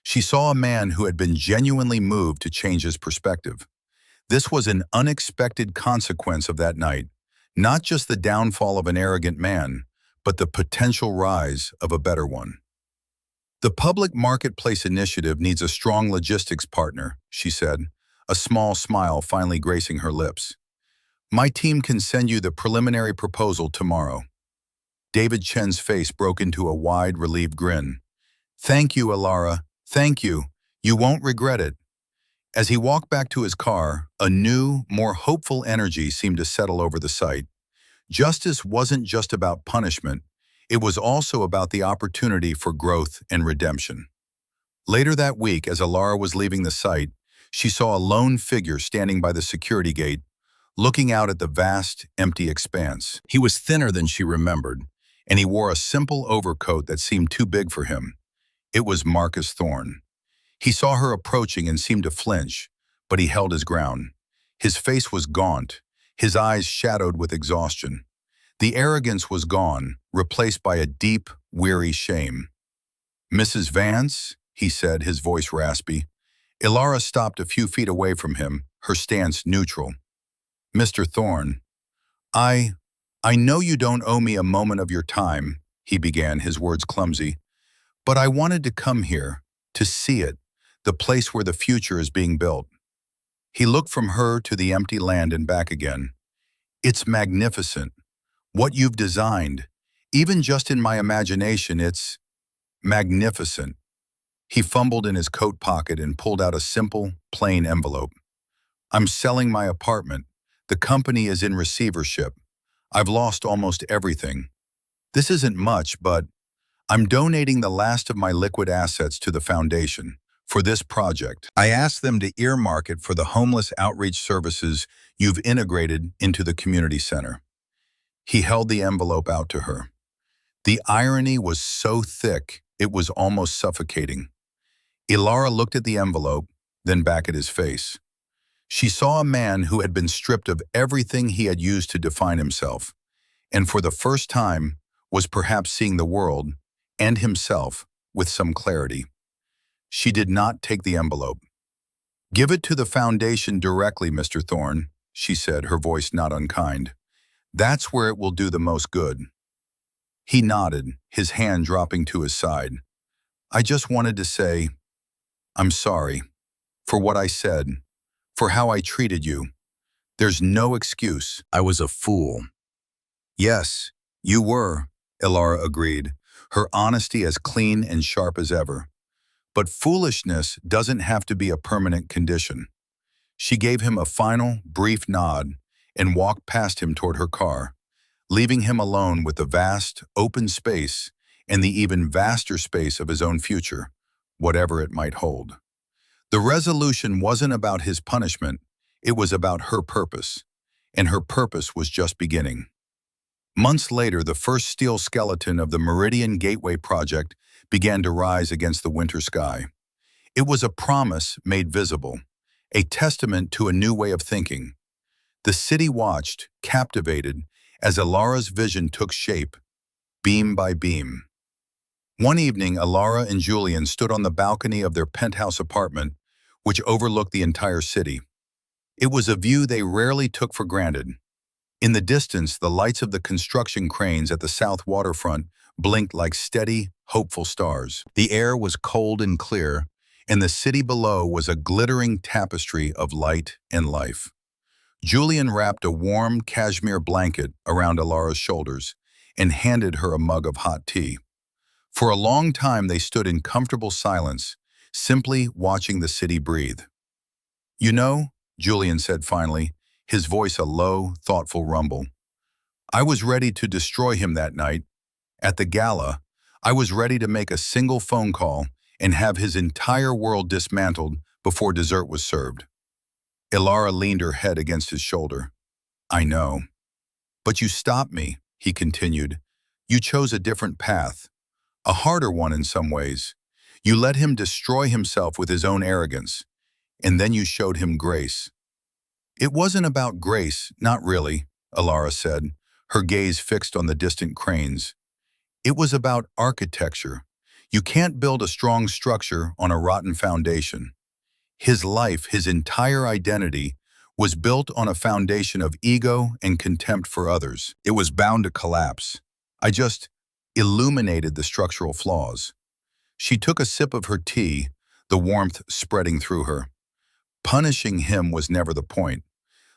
She saw a man who had been genuinely moved to change his perspective. This was an unexpected consequence of that night, not just the downfall of an arrogant man, but the potential rise of a better one. The public marketplace initiative needs a strong logistics partner, she said, a small smile finally gracing her lips. My team can send you the preliminary proposal tomorrow. David Chen's face broke into a wide, relieved grin. Thank you, Alara. Thank you. You won't regret it. As he walked back to his car, a new, more hopeful energy seemed to settle over the site. Justice wasn't just about punishment. It was also about the opportunity for growth and redemption. Later that week, as Alara was leaving the site, she saw a lone figure standing by the security gate, looking out at the vast, empty expanse. He was thinner than she remembered, and he wore a simple overcoat that seemed too big for him. It was Marcus Thorne. He saw her approaching and seemed to flinch, but he held his ground. His face was gaunt, his eyes shadowed with exhaustion. The arrogance was gone, replaced by a deep, weary shame. Mrs. Vance, he said, his voice raspy. Alara stopped a few feet away from him, her stance neutral. Mr. Thorne, I know you don't owe me a moment of your time, he began, his words clumsy, but I wanted to come here, to see it, the place where the future is being built. He looked from her to the empty land and back again. It's magnificent. What you've designed, even just in my imagination, it's magnificent. He fumbled in his coat pocket and pulled out a simple, plain envelope. I'm selling my apartment. The company is in receivership. I've lost almost everything. This isn't much, but I'm donating the last of my liquid assets to the foundation for this project. I asked them to earmark it for the homeless outreach services you've integrated into the community center. He held the envelope out to her. The irony was so thick, it was almost suffocating. Alara looked at the envelope, then back at his face. She saw a man who had been stripped of everything he had used to define himself, and for the first time was perhaps seeing the world and himself with some clarity. She did not take the envelope. Give it to the foundation directly, Mr. Thorne, she said, her voice not unkind. That's where it will do the most good. He nodded, his hand dropping to his side. I just wanted to say, I'm sorry for what I said, for how I treated you. There's no excuse. I was a fool. Yes, you were, Alara agreed, her honesty as clean and sharp as ever. But foolishness doesn't have to be a permanent condition. She gave him a final, brief nod and walked past him toward her car, leaving him alone with the vast, open space and the even vaster space of his own future, whatever it might hold. The resolution wasn't about his punishment, it was about her purpose, and her purpose was just beginning. Months later, the first steel skeleton of the Meridian Gateway project began to rise against the winter sky. It was a promise made visible, a testament to a new way of thinking. The city watched, captivated, as Alara's vision took shape, beam by beam. One evening, Alara and Julian stood on the balcony of their penthouse apartment, which overlooked the entire city. It was a view they rarely took for granted. In the distance, the lights of the construction cranes at the south waterfront blinked like steady, hopeful stars. The air was cold and clear, and the city below was a glittering tapestry of light and life. Julian wrapped a warm cashmere blanket around Alara's shoulders and handed her a mug of hot tea. For a long time they stood in comfortable silence, simply watching the city breathe. You know, Julian said finally, his voice a low, thoughtful rumble. I was ready to destroy him that night. At the gala, I was ready to make a single phone call and have his entire world dismantled before dessert was served. Alara leaned her head against his shoulder. I know. But you stopped me, he continued. You chose a different path, a harder one in some ways. You let him destroy himself with his own arrogance, and then you showed him grace. It wasn't about grace, not really, Alara said, her gaze fixed on the distant cranes. It was about architecture. You can't build a strong structure on a rotten foundation. His life, his entire identity, was built on a foundation of ego and contempt for others. It was bound to collapse. I just illuminated the structural flaws. She took a sip of her tea, the warmth spreading through her. Punishing him was never the point.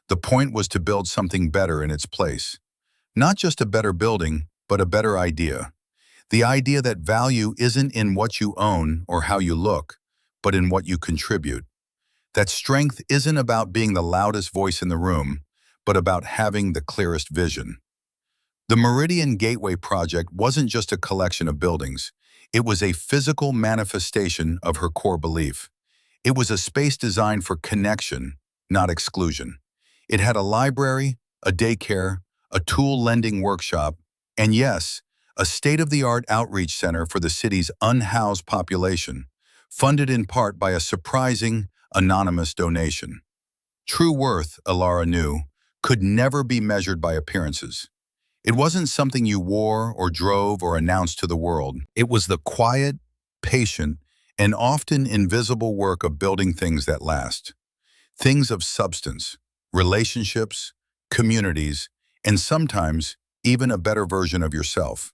The point was to build something better in its place. Not just a better building, but a better idea. The idea that value isn't in what you own or how you look, but in what you contribute. That strength isn't about being the loudest voice in the room, but about having the clearest vision. The Meridian Gateway Project wasn't just a collection of buildings. It was a physical manifestation of her core belief. It was a space designed for connection, not exclusion. It had a library, a daycare, a tool lending workshop, and yes, a state-of-the-art outreach center for the city's unhoused population, funded in part by a surprising, anonymous donation. True worth, Alara knew, could never be measured by appearances. It wasn't something you wore or drove or announced to the world. It was the quiet, patient, and often invisible work of building things that last. Things of substance, relationships, communities, and sometimes even a better version of yourself.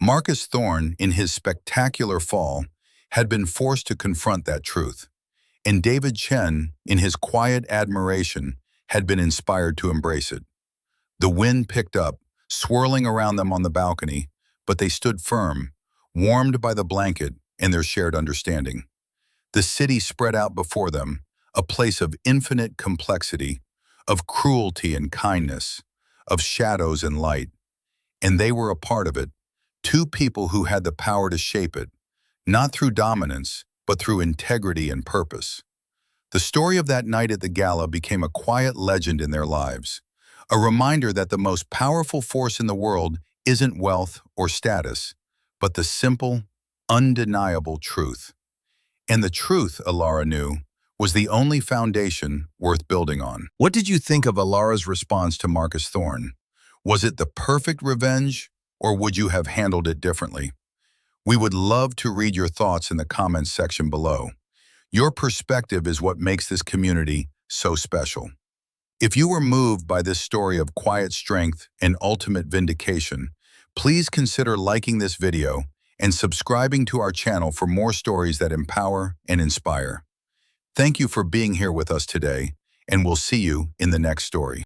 Marcus Thorne, in his spectacular fall, had been forced to confront that truth. And David Chen, in his quiet admiration, had been inspired to embrace it. The wind picked up, swirling around them on the balcony, but they stood firm, warmed by the blanket and their shared understanding. The city spread out before them, a place of infinite complexity, of cruelty and kindness, of shadows and light. And they were a part of it, two people who had the power to shape it, not through dominance, but through integrity and purpose. The story of that night at the gala became a quiet legend in their lives, a reminder that the most powerful force in the world isn't wealth or status, but the simple, undeniable truth. And the truth, Alara knew, was the only foundation worth building on. What did you think of Alara's response to Marcus Thorne? Was it the perfect revenge, or would you have handled it differently? We would love to read your thoughts in the comments section below. Your perspective is what makes this community so special. If you were moved by this story of quiet strength and ultimate vindication, please consider liking this video and subscribing to our channel for more stories that empower and inspire. Thank you for being here with us today, and we'll see you in the next story.